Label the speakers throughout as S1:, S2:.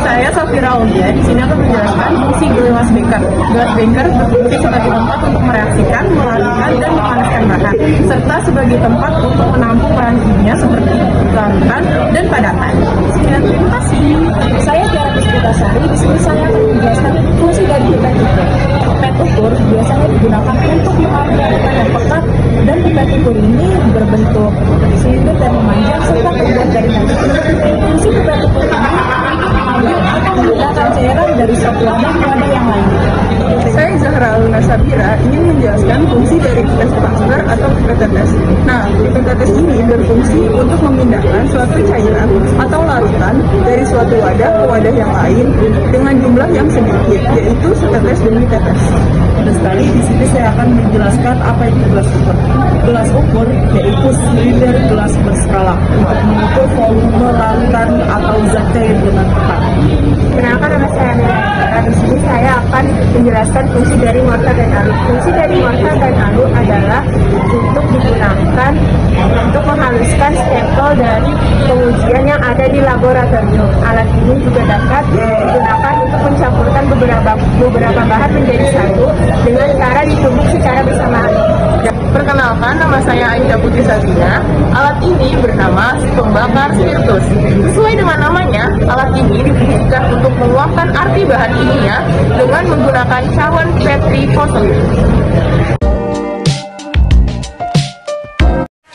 S1: Saya Safira Aulia. Di sini akan menjelaskan fungsi gelas beker. Gelas beker berfungsi sebagai tempat untuk mereaksikan, melarutkan, dan memanaskan bahan, serta sebagai tempat untuk menampung bahan kimia seperti larutan dan padatan. Sekian, terima kasih.
S2: Saya Tiara Puspitasari. Di sini saya akan menjelaskan fungsi dari pipet ukur. Pipet ukur biasanya digunakan untuk mengatur larutan yang pekat, dan pipet ukur ini berbentuk silinder dan memanjang serta terbuat dari kayu. Fungsi pipet ukur ini mengambil atau memindahkan cairan dari suatu wadah ke wadah yang lain.
S1: Saya Zahra Aluna Sabira ingin menjelaskan fungsi dari pipet transfer atau pipet tetes. Nah, pipet tetes ini berfungsi untuk memindahkan suatu cairan atau larutan dari suatu wadah ke wadah yang lain dengan jumlah yang sedikit, yaitu setetes demi tetes.
S2: Pada sekali di sini saya akan menjelaskan apa itu gelas ukur. Gelas ukur yaitu silinder gelas berskala untuk mengukur volume larutan atau zat cair dengan tepat.
S3: Kenalkan, nama saya Mira. Di sini saya akan menjelaskan fungsi dari mortar dan alu. Fungsi dari mortar dan alu adalah untuk digunakan untuk menghaluskan stempel dari pengujian yang ada di laboratorium. Alat ini juga dapat digunakan untuk mencampurkan beberapa bahan menjadi satu dengan cara ditumbuk secara bersamaan.
S1: Perkenalkan, nama saya Aida Putri Sabina. Alat ini bernama pembakar spiritus. Sesuai dengan namanya, alat ini difungsikan untuk meluapkan arti bahan kimia dengan menggunakan cawan Petri fossil.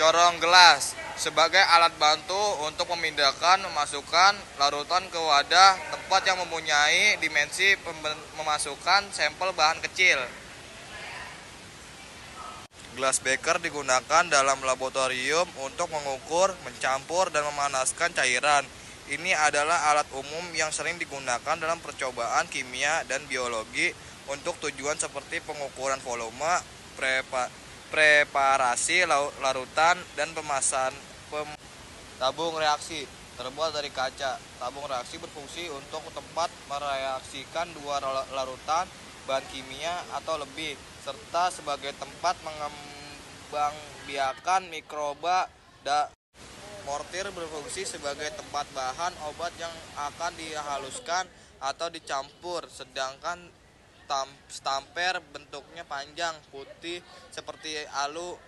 S4: Corong gelas sebagai alat bantu untuk memindahkan, memasukkan larutan ke wadah tempat yang mempunyai dimensi memasukkan sampel bahan kecil. Gelas beker digunakan dalam laboratorium untuk mengukur, mencampur, dan memanaskan cairan. Ini adalah alat umum yang sering digunakan dalam percobaan kimia dan biologi untuk tujuan seperti pengukuran volume, preparasi larutan, dan tabung reaksi terbuat dari kaca. Tabung reaksi berfungsi untuk tempat mereaksikan dua larutan bahan kimia atau lebih, serta sebagai tempat mengembangbiakan mikroba. Mortir berfungsi sebagai tempat bahan obat yang akan dihaluskan atau dicampur, sedangkan stamper bentuknya panjang putih seperti alu.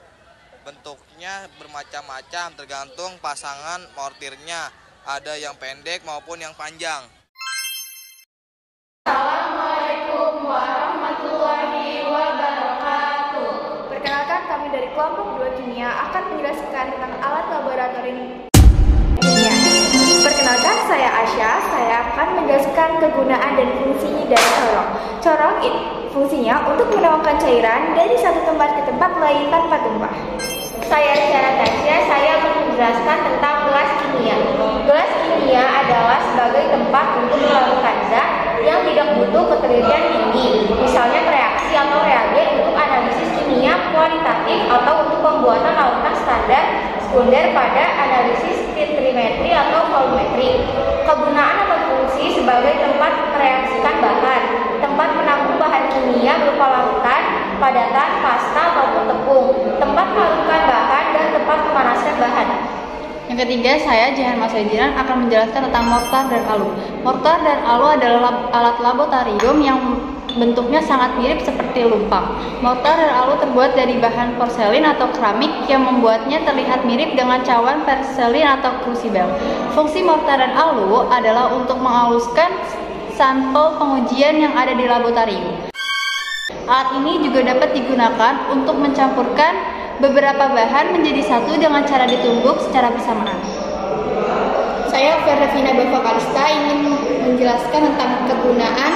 S4: Bentuknya bermacam-macam tergantung pasangan mortirnya, ada yang pendek maupun yang panjang.
S5: Assalamualaikum warahmatullahi wabarakatuh. Perkenalkan, kami dari kelompok 2 kimia akan menjelaskan tentang alat laboratorium kimia. Perkenalkan, saya Asya. Saya akan menjelaskan kegunaan dan fungsinya dari corong. Corong itu fungsinya untuk menuangkan cairan dari satu tempat ke tempat lain tanpa tumpah. Saya Tiara Tasya. Saya akan menjelaskan tentang gelas kimia. Gelas kimia adalah sebagai tempat untuk melarutkan zat yang tidak butuh ketelitian tinggi, misalnya reaksi atau reagen untuk analisis kimia kualitatif atau untuk pembuatan larutan standar sekunder pada analisis titrimetri atau volumetri. Kegunaan atau fungsi sebagai tempat mereaksikan bahan, tempat menampung bahan kimia berupa larutan, padatan, pasta ataupun tepung, tempat melarutkan bahan, dan tempat memanaskan bahan.
S6: Yang ketiga, saya Jihan Maswajiran akan menjelaskan tentang mortar dan alu. Mortar dan alu adalah alat laboratorium yang bentuknya sangat mirip seperti lumpang. Mortar dan alu terbuat dari bahan porselin atau keramik yang membuatnya terlihat mirip dengan cawan porselin atau krusibel. Fungsi mortar dan alu adalah untuk menghaluskan sampel pengujian yang ada di laboratorium. Alat ini juga dapat digunakan untuk mencampurkan beberapa bahan menjadi satu dengan cara ditumbuk secara bersamaan.
S7: Saya Ferdavina Bafakalista ingin menjelaskan tentang kegunaan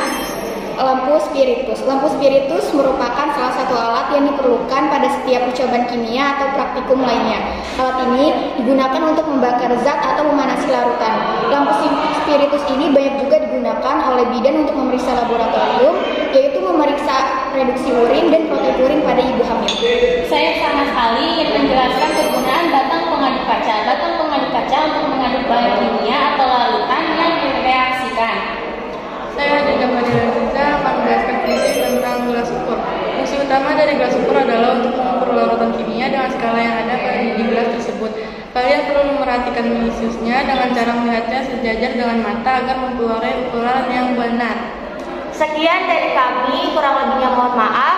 S7: lampu spiritus. Lampu spiritus merupakan salah satu alat yang diperlukan pada setiap percobaan kimia atau praktikum lainnya. Alat ini digunakan untuk membakar zat atau memanasi larutan. Lampu spiritus ini banyak juga digunakan oleh bidan untuk memeriksa laboratorium, yaitu memeriksa reduksi urin dan protein urin pada ibu hamil.
S8: Saya sama sekali ingin menjelaskan kegunaan batang pengaduk kaca. Batang pengaduk kaca untuk mengaduk bahan kimia atau larutan yang direaksikan.
S9: Saya juga akan menjelaskan fungsi tentang gelas ukur. Fungsi utama dari gelas ukur adalah untuk mengukur larutan kimia dengan skala yang ada pada di gelas tersebut. Kalian perlu memperhatikan minisiusnya dengan cara melihatnya sejajar dengan mata agar memperoleh ukuran yang benar.
S5: Sekian dari kami, kurang lebihnya mohon maaf.